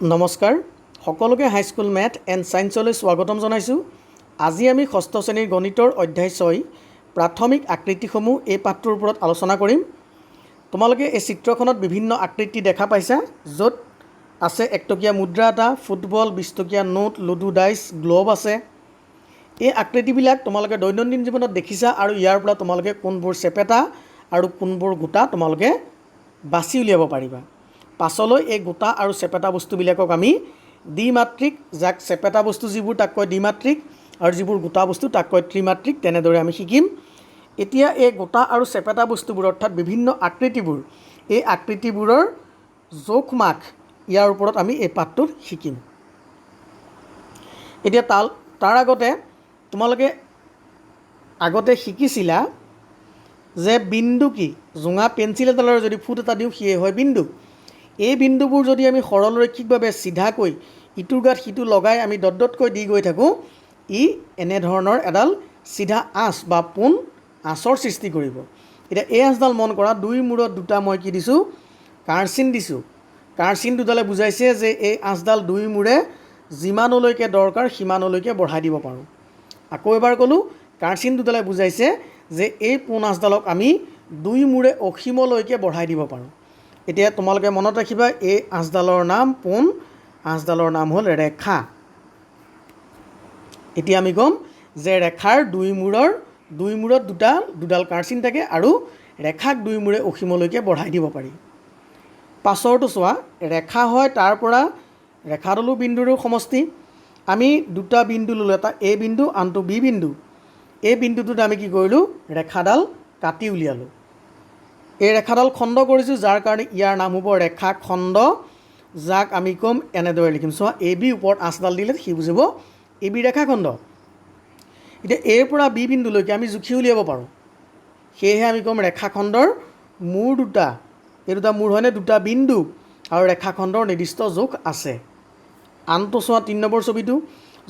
নমস্কাৰ সকলোকে high school math and ছায়েন্সলৈ স্বাগতম জনাইছোঁ। আজি আমি ষষ্ঠ শ্ৰেণীৰ গণিতৰ অধ্যায় 6 প্ৰাথমিক আকৃতিসমূহ এই পাঠটোৰ ওপৰত আলোচনা কৰিম। তোমালোকে এই চিত্ৰখনত বিভিন্ন আকৃতি দেখা পাইছা, য'ত আছে একটকীয়া মুদ্ৰা এটা, ফুটবল, 20 টকীয়া নোট, লুডু ডাইচ, গ্ল'ব আছে। এই আকৃতিবিলাক তোমালোকে দৈনন্দিন জীৱনত দেখিছা আৰু ইয়াৰ পৰা তোমালোকে কোনবোৰ চেপেটা আৰু কোনবোৰ গোটা তোমালোকে বাছি উলিয়াব পাৰিবা। পাছলৈ এই গোটা আৰু চেপেটা বস্তুবিলাকক আমি দ্বিমাত্ৰিক, যাক চেপেটা বস্তু যিবোৰ তাক কয় দ্বিমাত্ৰিক আৰু যিবোৰ গোটা বস্তু তাক কয় ত্ৰিমাত্ৰিক, তেনেদৰে আমি শিকিম। এতিয়া এই গোটা আৰু চেপেটা বস্তুবোৰ অৰ্থাৎ বিভিন্ন আকৃতিবোৰ, এই আকৃতিবোৰৰ জোখ মাখ ইয়াৰ ওপৰত আমি এই পাঠটোত শিকিম। এতিয়া তাৰ আগতে তোমালোকে শিকিছিলা যে বিন্দু কি? জোঙা পেঞ্চিল এডালৰ যদি ফুট এটা দিওঁ সিয়ে হয় বিন্দু। এই বিন্দুবোৰ যদি আমি সৰলৰৈখিকভাৱে চিধাকৈ ইটোৰ গাত সিটো লগাই আমি দতকৈ দি গৈ থাকোঁ, ই এনেধৰণৰ এডাল চিধা আঁচ বা পোন আঁচৰ সৃষ্টি কৰিব। এতিয়া এই আঁচডাল মন কৰা, দুই মূৰত দুটা মই কি দিছোঁ? কাঁড়চিন দিছোঁ। কাঁড়চিন দুডালে বুজাইছে যে এই আঁচডাল দুই মূৰে যিমানলৈকে দৰকাৰ সিমানলৈকে বঢ়াই দিব পাৰোঁ। আকৌ এবাৰ ক'লোঁ, কাঁড়চিন দুডালে বুজাইছে যে এই পোন আঁচডালক আমি দুই মূৰে অসীমলৈকে বঢ়াই দিব পাৰোঁ। এতিয়া তোমালোকে মনত ৰাখিবা, এই আঁচডালৰ নাম পোন, আঁচডালৰ নাম হ'ল ৰেখা। এতিয়া আমি ক'ম যে ৰেখাৰ দুই মূৰত দুডাল কাঁড়চিন থাকে আৰু ৰেখাক দুই মূৰে অসীমলৈকে বঢ়াই দিব পাৰি। পাছৰটো চোৱা, ৰেখা হয় তাৰ পৰা ৰেখাডালো বিন্দুৰো সমষ্টি। আমি দুটা বিন্দু ল'লোঁ, এটা এ বিন্দু আনটো বি বিন্দু। এই বিন্দুটোত আমি কি কৰিলোঁ? ৰেখাডাল কাটি উলিয়ালোঁ। এই ৰেখাডাল খণ্ড কৰিছোঁ, যাৰ কাৰণে ইয়াৰ নাম হ'ব ৰেখাখণ্ড, যাক আমি ক'ম এনেদৰে লিখিম। চোৱা, এ বি ওপৰত আঁচডাল দিলে সি বুজিব এ বি ৰেখাখণ্ড। এতিয়া এৰ পৰা বি বিন্দুলৈকে আমি জুখি উলিয়াব পাৰোঁ, সেয়েহে আমি ক'ম ৰেখাখণ্ডৰ মূৰ দুটা। এই দুটা মূৰ হয়নে? দুটা বিন্দু আৰু ৰেখাখণ্ডৰ নিৰ্দিষ্ট জোখ আছে। আনটো চোৱা, 3 নম্বৰ ছবিটো,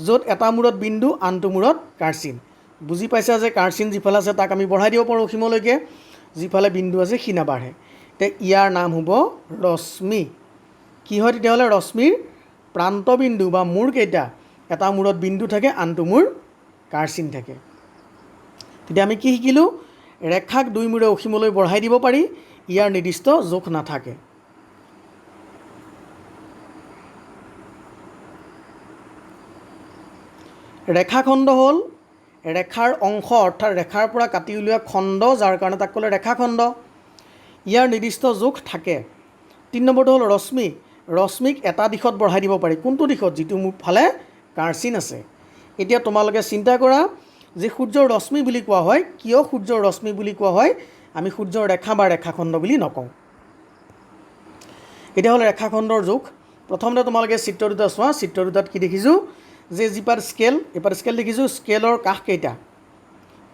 য'ত এটা মূৰত বিন্দু আনটো মূৰত কাঁড়চিন। বুজি পাইছা যে কাঁড়চিন যিফালে আছে তাক আমি বঢ়াই দিব পাৰোঁ অসীমলৈকে, যিফালে বিন্দু আছে সি নাবাঢ়ে। এতিয়া ইয়াৰ নাম হ'ব ৰশ্মি। কি হয় তেতিয়াহ'লে? ৰশ্মিৰ প্ৰান্তবিন্দু বা মূৰ কেইটা, এটা মূৰত বিন্দু থাকে আনটো মূৰ কাঁড়চিন থাকে। তেতিয়া আমি কি শিকিলোঁ? ৰেখাক দুই মূৰে অসীমলৈ বঢ়াই দিব পাৰি, ইয়াৰ নিৰ্দিষ্ট জোখ নাথাকে। ৰেখাখণ্ড হ'ল ৰেখাৰ অংশ, অৰ্থাৎ ৰেখাৰ পৰা কাটি উলিওৱা খণ্ড, যাৰ কাৰণে তাক ক'লে ৰেখাখণ্ড। ইয়াৰ নিৰ্দিষ্ট জোখ থাকে। 3 নম্বৰটো হ'ল ৰশ্মি। ৰশ্মিক এটা দিশত বঢ়াই দিব পাৰি। কোনটো দিশত? যিটো মোৰ ফালে কাঁড়চিন আছে। এতিয়া তোমালোকে চিন্তা কৰা যে সূৰ্যৰ ৰশ্মি বুলি কোৱা হয়, কিয় সূৰ্যৰ ৰশ্মি বুলি কোৱা হয়? আমি সূৰ্যৰ ৰেখা বা ৰেখাখণ্ড বুলি নকওঁ। এতিয়া হ'ল ৰেখাখণ্ডৰ জোখ। প্ৰথমতে তোমালোকে চিত্ৰ দুটা চোৱা। চিত্ৰ দুটাত কি দেখিছোঁ? যে যিপাত স্কেল, এপাত স্কেল দেখিছোঁ। স্কেলৰ কাষকেইটা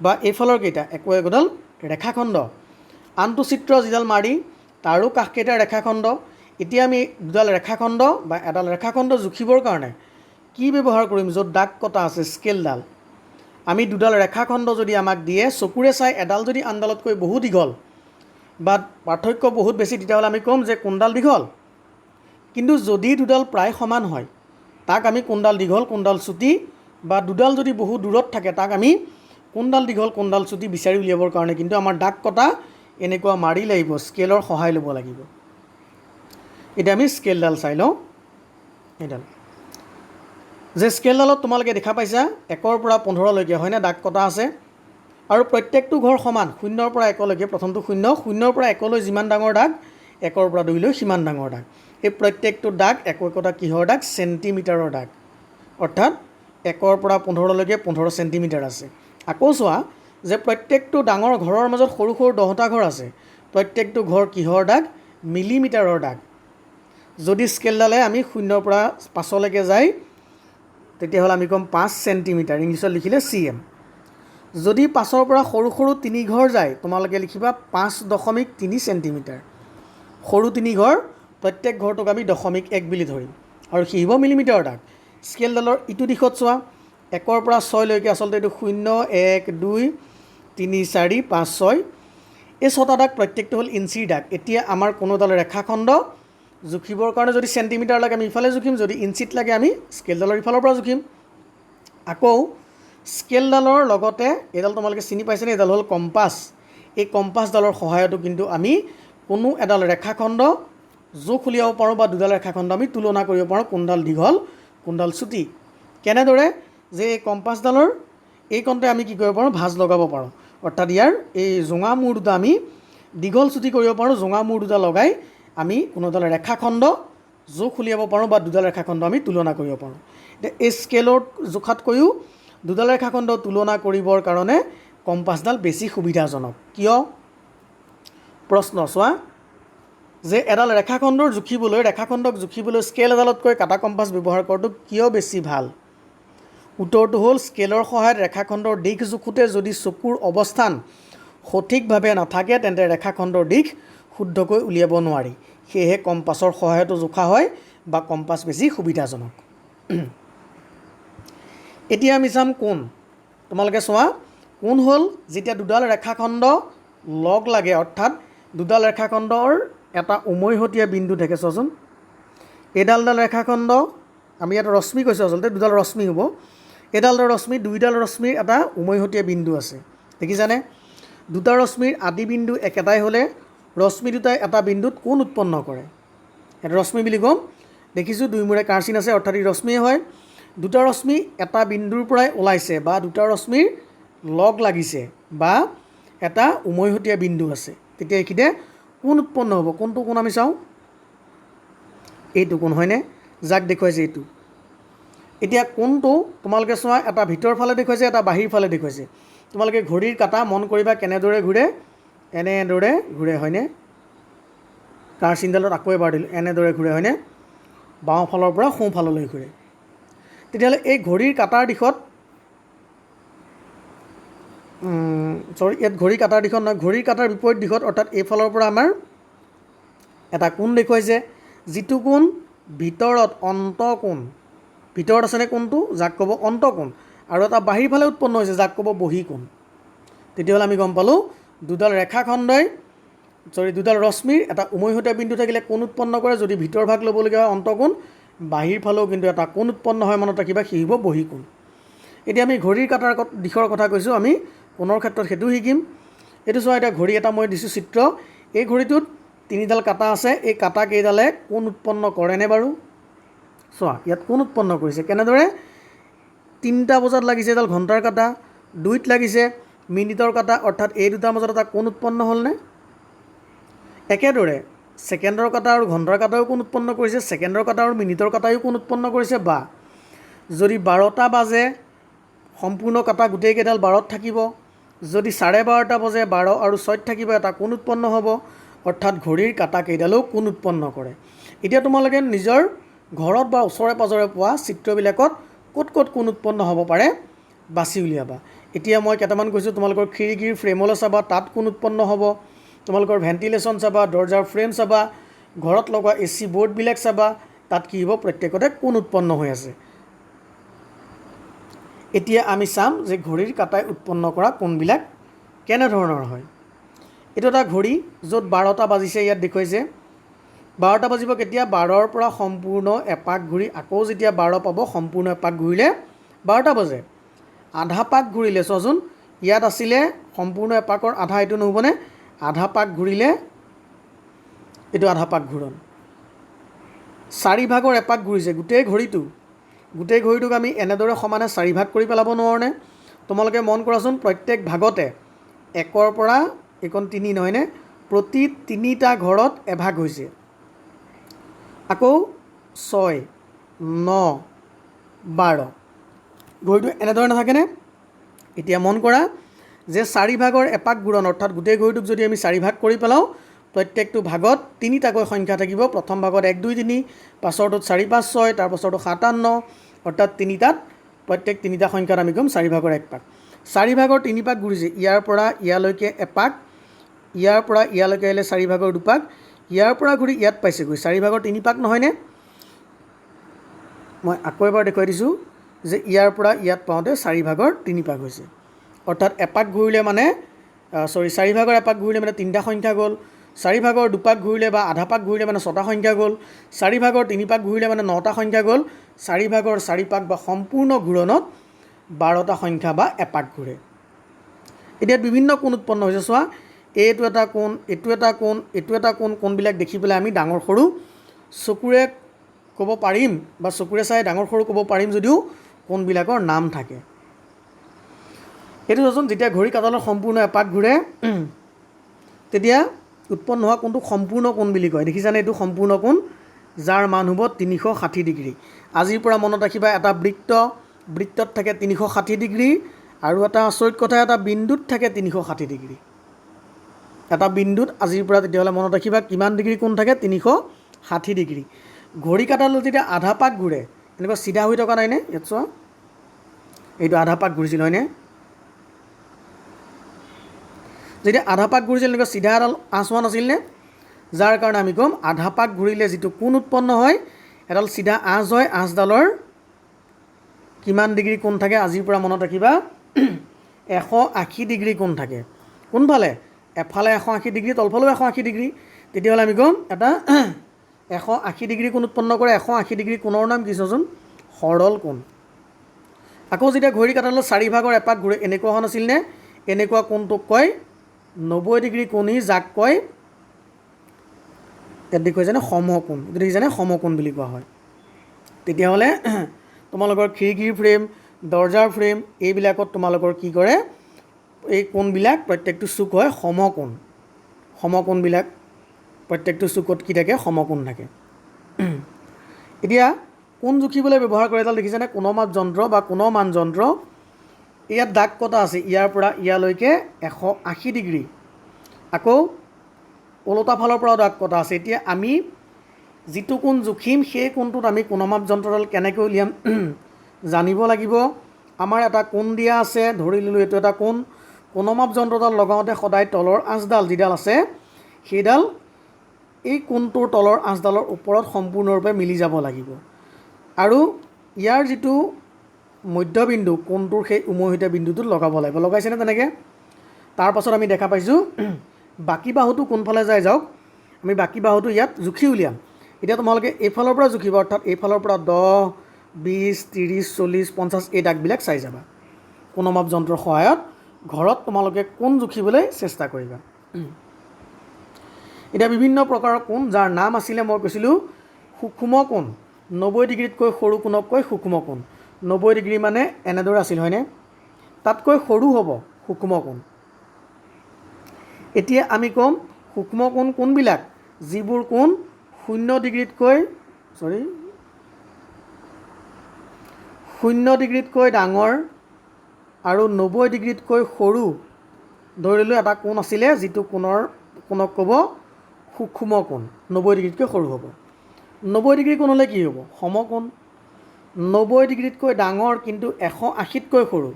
বা এইফালৰ কেইটা একোডাল ৰেখাখণ্ড। আনটো চিত্ৰ যিডাল মাৰি, তাৰো কাষকেইটা ৰেখাখণ্ড। এতিয়া আমি দুডাল ৰেখাখণ্ড বা এডাল ৰেখাখণ্ড জুখিবৰ কাৰণে কি ব্যৱহাৰ কৰিম? য'ত দাগ কটা আছে স্কেলডাল। আমি দুডাল ৰেখাখণ্ড যদি আমাক দিয়ে, চকুৰে চাই এডাল যদি আনডালতকৈ বহুত দীঘল বা পাৰ্থক্য বহুত বেছি, তেতিয়াহ'লে আমি ক'ম যে কোনডাল দীঘল। কিন্তু যদি দুডাল প্ৰায় সমান হয়, তাক আমি কোনডাল দীঘল কোনডাল চুটি, বা দুডাল যদি বহু দূৰত থাকে তাক আমি কোনডাল দীঘল কোনডাল চুটি বিচাৰি উলিয়াবৰ কাৰণে কিন্তু আমাৰ দাগ কটা এনেকুৱা মাৰি লাগিব, স্কেলৰ সহায় ল'ব লাগিব। এতিয়া আমি স্কেলডাল চাই লওঁ। এইডাল যে স্কেলডালত তোমালোকে দেখা পাইছা 1ৰ পৰা 15লৈকে হয়নে দাগ কটা আছে, আৰু প্ৰত্যেকটো ঘৰ সমান। 0ৰ পৰা 1লৈকে, প্ৰথমটো 0, 0ৰ পৰা 1লৈ যিমান ডাঙৰ দাগ, 1ৰ পৰা 2লৈ সিমান ডাঙৰ দাগ। এই প্ৰত্যেকটো দাগ একোটা কিহৰ দাগ? চেণ্টিমিটাৰৰ দাগ। অৰ্থাৎ 1ৰ পৰা 15লৈকে 15 চেণ্টিমিটাৰ আছে। আকৌ চোৱা যে প্ৰত্যেকটো ডাঙৰ ঘৰৰ মাজত সৰু সৰু 10টা ঘৰ আছে। প্ৰত্যেকটো ঘৰ কিহৰ দাগ? মিলিমিটাৰৰ দাগ। যদি স্কেলডালে আমি 0ৰ পৰা 5লৈকে যায়, তেতিয়াহ'লে আমি ক'ম 5 চেণ্টিমিটাৰ, ইংলিছত লিখিলে CM। যদি 5ৰ পৰা সৰু সৰু 3 ঘৰ যায়, তোমালোকে লিখিবা 5.3 চেণ্টিমিটাৰ। সৰু 3 ঘৰ, প্ৰত্যেক ঘৰটোক আমি 0.1 বুলি ধৰিম আৰু সি হ'ব মিলিমিটাৰৰ দাগ। স্কেলডালৰ ইটো দিশত চোৱা, 1ৰ পৰা 6লৈকে আচলতে এইটো 0, 1, 2, 3, 4, 5, 6। এই 6টা দাগ প্ৰত্যেকটো হ'ল ইঞ্চিৰ দাগ। এতিয়া আমাৰ কোনোডাল ৰেখাখণ্ড জুখিবৰ কাৰণে যদি চেণ্টিমিটাৰ লাগে আমি ইফালে জুখিম, যদি ইঞ্চিত লাগে আমি স্কেলডালৰ ইফালৰ পৰা জুখিম। আকৌ স্কেলডালৰ লগতে এইডাল তোমালোকে চিনি পাইছেনে, এইডাল হ'ল কম্পাছ। এই কম্পাছডালৰ সহায়তো কিন্তু আমি কোনো এডাল ৰেখাখণ্ড জোখ উলিয়াব পাৰোঁ বা দুডাল ৰেখাখণ্ড আমি তুলনা কৰিব পাৰোঁ কোনডাল দীঘল কোনডাল চুটি। কেনেদৰে, যে এই কম্পাছডালৰ এইকণতে আমি কি কৰিব পাৰোঁ, ভাঁজ লগাব পাৰোঁ। অৰ্থাৎ ইয়াৰ এই জোঙা মূৰ দুটা আমি দীঘল চুটি কৰিব পাৰোঁ। জোঙা মূৰ দুটা লগাই আমি কোনো এডাল ৰেখাখণ্ড জোখ উলিয়াব পাৰোঁ বা দুডাল ৰেখাখণ্ড আমি তুলনা কৰিব পাৰোঁ। এতিয়া এই স্কেলৰ জোখাতকৈও দুডাল ৰেখাখণ্ড তুলনা কৰিবৰ কাৰণে কম্পাছডাল বেছি সুবিধাজনক। কিয়? প্ৰশ্ন চোৱা, যে এডাল ৰেখাখণ্ডৰ জুখিবলৈ, ৰেখাখণ্ডক জুখিবলৈ স্কেল এডালতকৈ কাটা কম্পাছ ব্যৱহাৰ কৰাটো কিয় বেছি ভাল? উত্তৰটো হ'ল স্কেলৰ সহায়ত ৰেখাখণ্ডৰ দিশ জোখোতে যদি চকুৰ অৱস্থান সঠিকভাৱে নাথাকে তেন্তে ৰেখাখণ্ডৰ দিশ শুদ্ধকৈ উলিয়াব নোৱাৰি। সেয়েহে কম্পাছৰ সহায়তো জোখা হয় বা কম্পাছ বেছি সুবিধাজনক। এতিয়া আমি চাম কোণ। তোমালোকে চোৱা, কোণ হ'ল যেতিয়া দুডাল ৰেখাখণ্ড লগ লাগে, অৰ্থাৎ দুডাল ৰেখাখণ্ডৰ এটা উমৈহতীয়া বিন্দু থাকে। চোৱাচোন, এইডাল ৰেখাখণ্ড, আমি ইয়াত ৰশ্মি কৈছোঁ, আচলতে দুডাল ৰশ্মি হ'ব। এইডাল ৰশ্মি, দুইডাল ৰশ্মিৰ এটা উমৈহতীয়া বিন্দু আছে, দেখিছানে? দুটা ৰশ্মিৰ আদি বিন্দু একেটাই হ'লে ৰশ্মি দুটাই এটা বিন্দুত কোণ উৎপন্ন কৰে। এটা ৰশ্মি বুলি ক'ম, দেখিছোঁ দুইমূৰে কাঁড়চিন আছে, অৰ্থাৎ ই ৰশ্মিয়ে হয়। দুটা ৰশ্মি এটা বিন্দুৰ পৰাই ওলাইছে বা দুটা ৰশ্মিৰ লগ লাগিছে বা এটা উমৈহতীয়া বিন্দু আছে, তেতিয়া এইখিনিতে কোণ উৎপন্ন হ'ব। কোনটো কোণ আমি চাওঁ, এইটো কোণ হয়নে, যাক দেখুৱাইছে এইটো। এতিয়া কোণটো তোমালোকে চোৱা, এটা ভিতৰৰ ফালে দেখুৱাইছে, এটা বাহিৰ ফালে দেখুৱাইছে। তোমালোকে ঘড়ীৰ কাঁটা মন কৰিবা কেনেদৰে ঘূৰে, এনেদৰে ঘূৰে হয়নে? কাঁড়চিনডালত আকৌ এবাৰ দিলোঁ, এনেদৰে ঘূৰে হয়নে? বাওঁফালৰ পৰা সোঁফাললৈ ঘূৰে। তেতিয়াহ'লে এই ঘড়ীৰ কাঁটাৰ দিশত, ইয়াত ঘড়ীৰ কাঁটাৰ দিশত নহয়, ঘড়ীৰ কাঁটাৰ বিপৰীত দিশত, অৰ্থাৎ এইফালৰ পৰা আমাৰ এটা কোণ দেখুৱাইছে, যিটো কোণ ভিতৰত অন্তঃকোণ। ভিতৰত আছেনে কোণটো, যাক ক'ব অন্তঃকোণ। আৰু এটা বাহিৰ ফালে উৎপন্ন হৈছে, যাক ক'ব বহিকোণ। তেতিয়াহ'লে আমি গম পালোঁ দুডাল ৰেখাখণ্ডই, দুডাল ৰশ্মিৰ এটা উমৈহতীয়া বিন্দু থাকিলে কোণ উৎপন্ন কৰে। যদি ভিতৰ ভাগ ল'বলগীয়া হয় অন্তঃকোণ, বাহিৰ ফালেও কিন্তু এটা কোণ উৎপন্ন হয়, মনত ৰাখিবা, সি হ'ব বহিকোণ। এতিয়া আমি ঘড়ীৰ কাঁটাৰ দিশৰ কথা কৈছোঁ, আমি কোণৰ ক্ষেত্ৰত সেইটো শিকিম। এইটো চোৱা, এতিয়া ঘড়ী এটা মই দিছোঁ চিত্ৰ। এই ঘড়ীটোত তিনিডাল কাঁটা আছে, এই কাঁটা কেইডালে কোণ উৎপন্ন কৰেনে বাৰু? চোৱা, ইয়াত কোণ উৎপন্ন কৰিছে। কেনেদৰে? 3টা বজাত লাগিছে এডাল ঘণ্টাৰ কাঁটা, 2ত লাগিছে মিনিটৰ কাঁটা, অৰ্থাৎ এই দুটাৰ মাজত এটা কোণ উৎপন্ন হ'লনে? একেদৰে ছেকেণ্ডৰ কাঁটা আৰু ঘণ্টাৰ কাঁটাও কোণ উৎপন্ন কৰিছে, ছেকেণ্ডৰ কাঁটা আৰু মিনিটৰ কাঁটায়ো কোণ উৎপন্ন কৰিছে। বা যদি 12টা বাজে, সম্পূৰ্ণ কাঁটা গোটেইকেইডাল 12ত থাকিব। যদি 12:30 বাজে, 12 আৰু 6ত থাকিব, এটা কোণ উৎপন্ন হ'ব। অৰ্থাৎ ঘড়ীৰ কাঁটা কেইডালেও কোণ উৎপন্ন কৰে। এতিয়া তোমালোকে নিজৰ ঘৰত বা ওচৰে পাঁজৰে পোৱা চিত্ৰবিলাকত ক'ত ক'ত কোণ উৎপন্ন হ'ব পাৰে বাছি উলিয়াবা। এতিয়া মই কেইটামান কৈছোঁ, তোমালোকৰ খিৰিকীৰ ফ্ৰেমলৈ চাবা, তাত কোণ উৎপন্ন হ'ব। তোমালোকৰ ভেণ্টিলেশ্যন চাবা, দৰ্জাৰ ফ্ৰেম চাবা, ঘৰত লগোৱা AC বৰ্ডবিলাক চাবা, তাত কি হ'ব, প্ৰত্যেকতে কোণ উৎপন্ন হৈ আছে। এতিয়া আমি চাম যে ঘড়ীৰ কাঁটাই উৎপন্ন কৰা কোণবিলাক কেনেধৰণৰ হয়। এইটো এটা ঘড়ী, য'ত 12টা বাজিছে, ইয়াত দেখুৱাইছে। 12টা বাজিব কেতিয়া, 12ৰ পৰা সম্পূৰ্ণ এপাক ঘূৰি আকৌ যেতিয়া 12 পাব, সম্পূৰ্ণ এপাক ঘূৰিলে 12টা বাজে। আধা পাক ঘূৰিলে, চোৱাচোন, ইয়াত আছিলে সম্পূৰ্ণ এপাকৰ আধা, এইটো নহ'বনে? আধা পাক ঘূৰিলে এইটো আধা পাক ঘূৰণ। 4 ভাগৰ এপাক ঘূৰিছে গোটেই ঘড়ীটোক আমি এনেদৰে সমানে 4 ভাগ কৰি পেলাব নোৱাৰোঁনে? তোমালোকে মন কৰাচোন, প্ৰত্যেক ভাগতে 1ৰ পৰা এইকণ 3 নহয়নে? প্ৰতি 3টা ঘৰত এভাগ হৈছে। আকৌ 6, 9, 12, ঘড়ীটো এনেদৰে নাথাকেনে? এতিয়া মন কৰা যে 4 ভাগৰ এপাক ঘূৰণ, অৰ্থাৎ গোটেই ঘড়ীটোক যদি আমি 4 ভাগ কৰি পেলাওঁ, প্ৰত্যেকটো ভাগত 3টাকৈ সংখ্যা থাকিব। প্ৰথম ভাগত 1, 2, 3, পাছৰটোত 4, 5, 6, তাৰ পাছৰটো 7, 8, 9, অৰ্থাৎ 3টাত প্ৰত্যেক 3টা সংখ্যাত আমি ক'ম 4 ভাগৰ 1 পাক। 4 ভাগৰ 3 পাক ঘূৰিছে, ইয়াৰ পৰা ইয়ালৈকে এপাক, ইয়াৰ পৰা ইয়ালৈকে আহিলে 4 ভাগৰ 2 পাক, ইয়াৰ পৰা ঘূৰি ইয়াত পাইছেগৈ 4 ভাগৰ 3 পাক নহয়নে? মই আকৌ এবাৰ দেখুৱাই দিছোঁ যে ইয়াৰ পৰা ইয়াত পাওঁতে 4 ভাগৰ 3 পাক হৈছে। অৰ্থাৎ এপাক ঘূৰিলে মানে 4 ভাগৰ এপাক ঘূৰিলে মানে 3টা সংখ্যা গ'ল। 4 ভাগৰ 2 পাক ঘূৰিলে বা আধা পাক ঘূৰিলে মানে 6টা সংখ্যা গ'ল, 4 ভাগৰ 3 পাক ঘূৰিলে মানে 9টা সংখ্যা গ'ল, 4 ভাগৰ 4 পাক বা সম্পূৰ্ণ ঘূৰণত 12টা সংখ্যা বা এপাক ঘূৰে। এতিয়া বিভিন্ন কোণ উৎপন্ন হৈছে চোৱা, এইটো এটা কোণ, এইটো এটা কোণ, এইটো এটা কোণ, কোণবিলাক দেখি পেলাই আমি ডাঙৰ সৰু চকুৰে ক'ব পাৰিম বা চকুৰে চাই ডাঙৰ সৰু ক'ব পাৰিম যদিও কোণবিলাকৰ নাম থাকে। এইটো চোৱাচোন, যেতিয়া ঘড়ী কাঁটাডাল সম্পূৰ্ণ এপাক ঘূৰে তেতিয়া উৎপন্ন হোৱা কোণটোক সম্পূৰ্ণ কোণ বুলি কয়। দেখিছানে, এইটো সম্পূৰ্ণ কোণ যাৰ মান হ'ব 360 ডিগ্ৰী। আজিৰ পৰা মনত ৰাখিবা, এটা বৃত্তত থাকে 360 ডিগ্ৰী আৰু এটা আচৰিত কথা, এটা বিন্দুত থাকে 360 ডিগ্ৰী। এটা বিন্দুত আজিৰ পৰা তেতিয়াহ'লে মনত ৰাখিবা কিমান ডিগ্ৰী কোণ থাকে, 360 ডিগ্ৰী। ঘড়ী কাঁটাডাল যেতিয়া আধা পাক ঘূৰে, এনেকুৱা চিধা হৈ থকা নাইনে, ইয়াত চোৱা, এইটো আধা পাক ঘূৰিছিল হয়নে? যেতিয়া আধা পাক ঘূৰিছিল এনেকুৱা চিধা এডাল আঁচ হোৱা নাছিলনে? যাৰ কাৰণে আমি ক'ম আধা পাক ঘূৰিলে যিটো কোণ উৎপন্ন হয়, এডাল চিধা আঁচ হয়, আঁচডালৰ কিমান ডিগ্ৰী কোণ থাকে আজিৰ পৰা মনত ৰাখিবা, 180 ডিগ্ৰী কোণ থাকে। কোনফালে? এফালে 180 ডিগ্ৰী, তলফালেও 180 ডিগ্ৰী। তেতিয়াহ'লে আমি ক'ম এটা 180 ডিগ্ৰী কোণ উৎপন্ন কৰে। 180 ডিগ্ৰী কোণৰ নাম কি চোৱাচোন? সৰল কোণ। আকৌ যেতিয়া ঘড়ী কাঁটাডাল 4 ভাগৰ এপাক ঘূৰে, এনেকুৱা হোৱা নাছিলনে? এনেকুৱা কোণটোক কয় 90 ডিগ্ৰী কোণী, যাক কয় ইয়াত দেখুৱাইছেনে সমকোণ। এইটো দেখিছেনে, সমকোণ বুলি কোৱা হয়। তেতিয়াহ'লে তোমালোকৰ খিৰিকীৰ ফ্ৰেম, দৰ্জাৰ ফ্ৰেম এইবিলাকত তোমালোকৰ কি কৰে, এই কোণবিলাক প্ৰত্যেকটো চুক হয় সমকোণ। সমকোণবিলাক প্ৰত্যেকটো চুকত কি থাকে, সমকোণ থাকে। এতিয়া কোণ জুখিবলৈ ব্যৱহাৰ কৰে এডাল দেখিছেনে, কোণমাপ যন্ত্ৰ বা কোণমান যন্ত্ৰ। ইয়াত দাগ কটা আছে, ইয়াৰ পৰা ইয়ালৈকে 180 ডিগ্ৰী। আকৌ ওলোটা ফালৰ পৰাও দাগ কটা আছে। এতিয়া আমি যিটো কোণ জুখিম সেই কোণটোত আমি কোণমাপ যন্ত্ৰডাল কেনেকৈ উলিয়াম জানিব লাগিব। আমাৰ এটা কোণ দিয়া আছে, ধৰি ল'লোঁ এইটো এটা কোণ। কোণমাপ যন্ত্ৰডাল লগাওঁতে সদায় তলৰ আঁচডাল যিডাল আছে সেইডাল এই কোণটোৰ তলৰ আঁচডালৰ ওপৰত সম্পূৰ্ণৰূপে মিলি যাব লাগিব। আৰু ইয়াৰ যিটো মধ্যবিন্দু কোণটোৰ সেই উমৈহতীয়া বিন্দুটোত লগাব লাগিব। লগাইছেনে তেনেকৈ? তাৰপাছত আমি দেখা পাইছোঁ বাকী বাহুটো কোনফালে যায় যাওক, আমি বাকী বাহুটো ইয়াত জুখি উলিয়াম। এতিয়া তোমালোকে এইফালৰ পৰা জুখিবা, অৰ্থাৎ এইফালৰ পৰা 10, 20, 30, 40, 50 এই দাগবিলাক চাই যাবা। কোণমাপ যন্ত্ৰৰ সহায়ত ঘৰত তোমালোকে কোণ জুখিবলৈ চেষ্টা কৰিবা। এতিয়া বিভিন্ন প্ৰকাৰৰ কোণ যাৰ নাম আছিলে, মই কৈছিলোঁ সূক্ষ্ম কোণ। 90 ডিগ্ৰীতকৈ সৰু কোণক কয় সূক্ষ্ম কোণ। 90 ডিগ্ৰী মানে এনেদৰে আছিল হয়নে? তাতকৈ সৰু হ'ব সূক্ষ্ম কোণ। এতিয়া আমি ক'ম সূক্ষ্ম কোণ কোনবিলাক? যিবোৰ কোণ 0 ডিগ্ৰীতকৈ ডাঙৰ আৰু 90 ডিগ্ৰীতকৈ সৰু। ধৰিলোঁ এটা কোণ আছিলে, যিটো কোণক ক'ব সূক্ষ্ম কোণ, 90 ডিগ্ৰীতকৈ সৰু হ'ব। 90 ডিগ্ৰী কোণ হ'লে কি হ'ব? সমকোণ। 90 ডিগ্ৰীতকৈ ডাঙৰ কিন্তু 180তকৈ সৰু।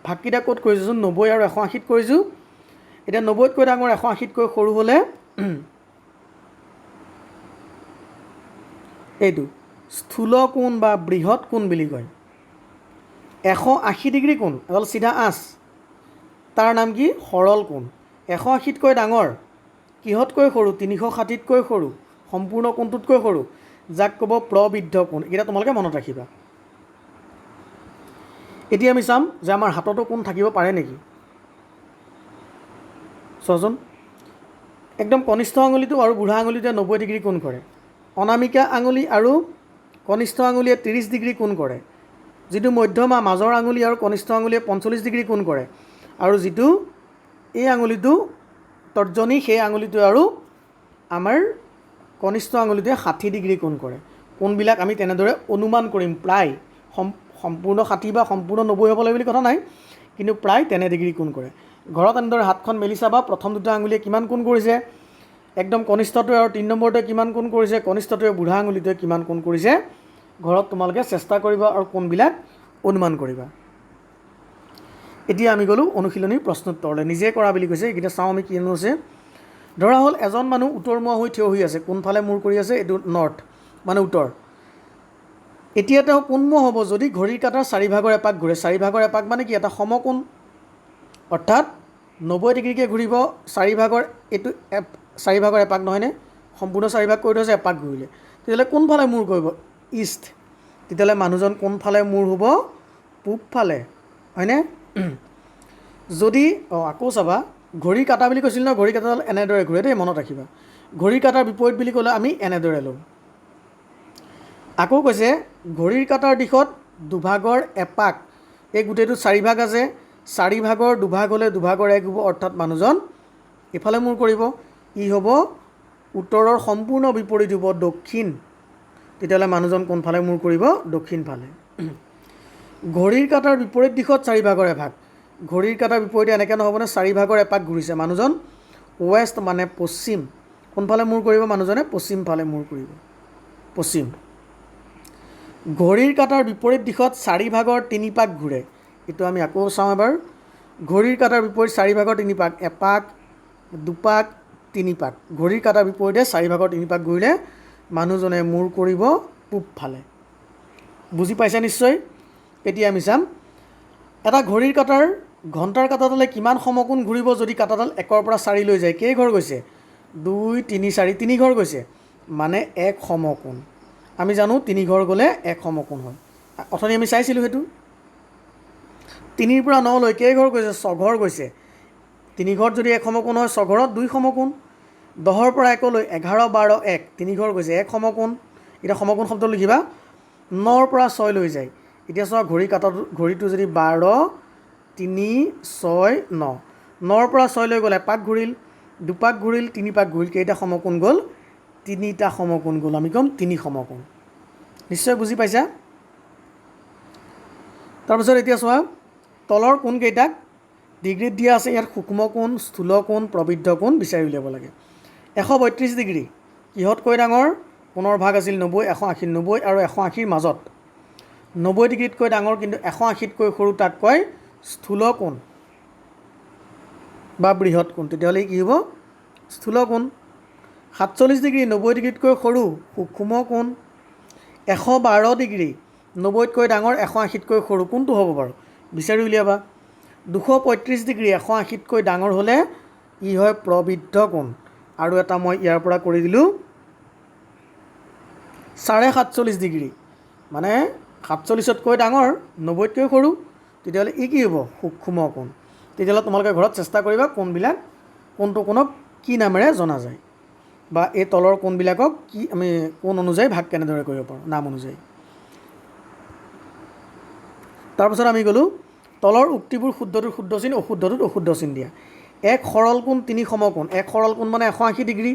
ভাগকেইটা ক'ত কৰিছোঁচোন? 90 আৰু 180ত কৰিছোঁ। এতিয়া 90তকৈ ডাঙৰ 180তকৈ সৰু হ'লে এইটো স্থূল কোণ বা বৃহৎ কোণ বুলি কয়। 180 ডিগ্ৰী কোণ এডাল চিধা আঁচ, তাৰ নাম কি? সৰল কোণ। 180তকৈ ডাঙৰ, কিহতকৈ সৰু? 360তকৈ সৰু, সম্পূৰ্ণ কোণটোতকৈ সৰু, যাক ক'ব প্ৰবৃদ্ধ কোণ। এইকেইটা তোমালোকে মনত ৰাখিবা। এতিয়া আমি চাম যে আমাৰ হাততো কোণ থাকিব পাৰে নেকি। চোৱাচোন, একদম কনিষ্ঠ আঙুলিটো আৰু বুঢ়া আঙুলিটোৱে 90 ডিগ্ৰী কোণ কৰে। অনামিকা আঙুলি আৰু কনিষ্ঠ আঙুলিয়ে 30 ডিগ্ৰী কোণ কৰে। যিটো মধ্যমা মাজৰ আঙুলি আৰু কনিষ্ঠ আঙুলিয়ে 45 ডিগ্ৰী কোণ কৰে। আৰু যিটো এই আঙুলিটো তৰ্জনী, সেই আঙুলিটোৱে আৰু আমাৰ কনিষ্ঠ আঙুলিটোৱে 60 ডিগ্ৰী কোণ কৰে। কোণবিলাক আমি তেনেদৰে অনুমান কৰিম, প্ৰায় সম্পূৰ্ণ 60 বা সম্পূৰ্ণ 90 হ'ব লাগে বুলি কথা নাই, কিন্তু প্ৰায় তেনে ডিগ্ৰী কোণ কৰে। ঘৰত এনেদৰে হাতখন মেলি চাবা, প্ৰথম দুটা আঙুলিয়ে কিমান কোণ কৰিছে, একদম কনিষ্ঠটোৱে আৰু 3 নম্বৰটোৱে কিমান কোণ কৰিছে, কনিষ্ঠটোৱে বুঢ়া আঙুলিটোৱে কিমান কোণ কৰিছে। ঘৰত তোমালোকে চেষ্টা কৰিবা আৰু কোণবিলাক অনুমান কৰিবা। এতিয়া আমি গ'লোঁ অনুশীলনীৰ প্ৰশ্নোত্তৰলৈ। নিজে কৰা বুলি কৈছে, এইকেইটা চাওঁ আমি কিনো আছে। ধৰা হ'ল এজন মানুহ উত্তৰমুৱা হৈ থিয় হৈ আছে। কোনফালে মূৰ কৰি আছে? এইটো নৰ্থ মানে উত্তৰ। এতিয়া তেওঁ কোনমুৱা হ'ব যদি ঘড়ীৰ কাঁটাৰ 4 ভাগৰ এপাক ঘূৰে। 4 ভাগৰ এপাক মানে কি? এটা সমকোণ, অৰ্থাৎ 90 ডিগ্ৰীকৈ ঘূৰিব 4 ভাগৰ। এইটো চাৰিভাগৰ এপাক নহয়নে, সম্পূৰ্ণ চাৰিভাগ কৰি থৈছে, এপাক ঘূৰিলে, তেতিয়াহ'লে কোনফালে মূৰ কৰিব, ইষ্ট, তেতিয়াহ'লে মানুহজন কোনফালে মূৰ হ'ব, পূবফালে, হয়নে। যদি আকৌ চাবা ঘড়ীৰ কাঁটা বুলি কৈছিল নহয়, ঘড়ীৰ কাঁটাডাল এনেদৰে ঘূৰে দেই, মনত ৰাখিবা। ঘড়ীৰ কাঁটাৰ বিপৰীত বুলি ক'লে আমি এনেদৰে ল'ম। আকৌ কৈছে ঘড়ীৰ কাঁটাৰ দিশত দুভাগৰ এপাক, এই গোটেইটো চাৰিভাগ আছে, চাৰিভাগৰ দুভাগ হ'লে দুভাগৰ এক হ'ব, অৰ্থাৎ মানুহজন এইফালে মূৰ কৰিব, ই হ'ব উত্তৰৰ সম্পূৰ্ণ বিপৰীত হ'ব, দক্ষিণ, তেতিয়াহ'লে মানুহজন কোনফালে মূৰ কৰিব, দক্ষিণ ফালে। ঘড়ীৰ কাঁটাৰ বিপৰীত দিশত চাৰিভাগৰ এভাগ, ঘড়ীৰ কাঁটাৰ বিপৰীতে এনেকৈ নহ'বনে, চাৰিভাগৰ এপাক ঘূৰিছে, মানুহজন ৱেষ্ট মানে পশ্চিম, কোনফালে মূৰ কৰিব মানুহজনে, পশ্চিম ফালে মূৰ কৰিব, পশ্চিম। ঘড়ীৰ কাঁটাৰ বিপৰীত দিশত চাৰিভাগৰ তিনিপাক ঘূৰে, এইটো আমি আকৌ চাওঁ এবাৰ। ঘড়ীৰ কাঁটাৰ বিপৰীত চাৰিভাগৰ তিনিপাক, এপাক, দুপাক, তিনিপাক, ঘড়ীৰ কাঁটাৰ বিপৰীতে চাৰিভাগৰ তিনিপাক ঘূৰিলে মানুহজনে মূৰ কৰিব পূবফালে। বুজি পাইছা নিশ্চয়। এতিয়া আমি চাম এটা ঘড়ীৰ কাঁটাৰ ঘণ্টাৰ কাঁটাডালে কিমান সমকোণ ঘূৰিব যদি কাঁটাডাল 1ৰ পৰা 4 লৈ যায়, কেইঘৰ গৈছে, 2, 3, 4, 3 ঘৰ গৈছে, মানে 1 সমকোণ। আমি জানো 3 ঘৰ গ'লে 1 সমকোণ হয়, অথনি আমি চাইছিলোঁ সেইটো। 3ৰ পৰা 9 লৈ কেইঘৰ গৈছে, 6 ঘৰ গৈছে, 3 ঘৰত যদি 1 সমকোণ হয়, 6 ঘৰত 2 সমকোণ। 10ৰ পৰা 1 লৈ 11, 12, 1, 3 ঘৰ গৈছে, 1 সমকোণ। এতিয়া সমকোণ শব্দ লিখিবা। 9ৰ পৰা 6 লৈ যায়, এতিয়া চোৱা ঘড়ীটো যদি 12, 3, 6, 9, 9ৰ পৰা 6 লৈ গ'ল, এপাক ঘূৰিল, দুপাক ঘূৰিল, তিনিপাক ঘূৰিল, কেইটা সমকোণ গ'ল, 3টা সমকোণ গ'ল, আমি ক'ম 3 সমকোণ। নিশ্চয় বুজি পাইছা। তাৰপিছত এতিয়া চোৱা তলৰ কোণকেইটাক ডিগ্ৰীত দিয়া আছে, ইয়াত সূক্ষ্ম কোণ, স্থূল কোণ, প্ৰবৃদ্ধ কোণ বিচাৰি উলিয়াব লাগে। 132 ডিগ্ৰী কিহতকৈ ডাঙৰ, কোণৰ ভাগ আছিল 90, 180, 90 আৰু 180ৰ মাজত 90 ডিগ্ৰীতকৈ ডাঙৰ কিন্তু 180তকৈ সৰু, তাক কয় স্থূল কোণ বা বৃহৎ কোণ, তেতিয়াহ'লে কি হ'ব, স্থূল কোণ। 47 ডিগ্ৰী 90 ডিগ্ৰীতকৈ সৰু, সূক্ষ্ম কোণ। 112 ডিগ্ৰী 90তকৈ ডাঙৰ, 180তকৈ সৰু, কোনটো হ'ব বাৰু, বিচাৰি উলিয়াবা। 235 ডিগ্ৰী 180তকৈ ডাঙৰ হ'লে ই হয় প্ৰবৃদ্ধ কোণ। আৰু এটা মই ইয়াৰ পৰা কৰি দিলোঁ 47.5 ডিগ্ৰী, মানে 47তকৈ ডাঙৰ, 90তকৈ সৰু, তেতিয়াহ'লে ই কি হ'ব, সূক্ষ্ম কোণ। তেতিয়াহ'লে তোমালোকে ঘৰত চেষ্টা কৰিবা কোণবিলাক কোনটো কোণক কি নামেৰে জনা যায়, বা এই তলৰ কোণবিলাকক কি আমি কোণ অনুযায়ী ভাগ কেনেদৰে কৰিব পাৰোঁ, নাম অনুযায়ী। তাৰপিছত আমি গ'লোঁ তলৰ উক্তিবোৰ শুদ্ধটোত শুদ্ধ চিন, অশুদ্ধটোত অশুদ্ধ চিন দিয়া। 1 সৰল কোণ, 3 সমকোণ। 1 সৰল কোণ মানে 180 ডিগ্ৰী,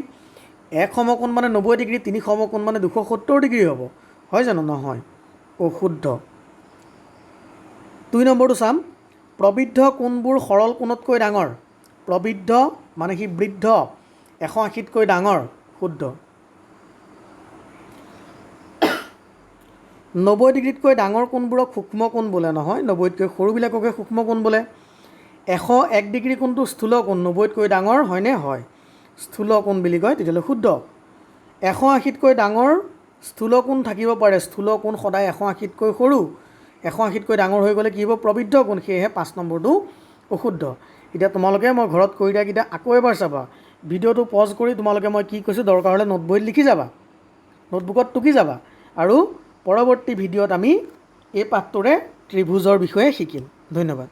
1 সমকোণ মানে 90 ডিগ্ৰী, 3 সমকোণ মানে 270 ডিগ্ৰী হ'ব, হয় জানো, নহয়, অশুদ্ধ। 2 নম্বৰটো চাম, প্ৰবৃদ্ধ কোণবোৰ সৰল কোণতকৈ ডাঙৰ, প্ৰবৃদ্ধ মানে সি বৃদ্ধ, 180তকৈ ডাঙৰ, শুদ্ধ। 90 ডিগ্ৰীতকৈ ডাঙৰ কোণবোৰক সূক্ষ্ম কোণ বোলে, নহয়, 90তকৈ সৰুবিলাককে সূক্ষ্ম কোণ বোলে। 101 ডিগ্ৰী কোণটো স্থূল কোণ, 90তকৈ ডাঙৰ, হয়নে, হয়, স্থূল কোণ বুলি কয়, তেতিয়াহ'লে শুদ্ধ। 180তকৈ ডাঙৰ স্থূল কোণ থাকিব পাৰে, স্থূল কোণ সদায় 180তকৈ সৰু, 180তকৈ ডাঙৰ হৈ গ'লে কি হ'ব, প্ৰবৃদ্ধ কোণ, সেয়েহে 5 নম্বৰটো অশুদ্ধ। এতিয়া তোমালোকে মই ঘৰত কৰি দিয়াকেইটা আকৌ এবাৰ চাবা, ভিডিঅ'টো পজ কৰি তোমালোকে মই কি কৈছোঁ দৰকাৰ হ'লে নোটবহীত লিখি যাবা, নোটবুকত টুকি যাবা, আৰু পৰৱৰ্তী ভিডিঅ'ত আমি এই পাঠটোৰে ত্ৰিভুজৰ বিষয়ে শিকিম। ধন্যবাদ।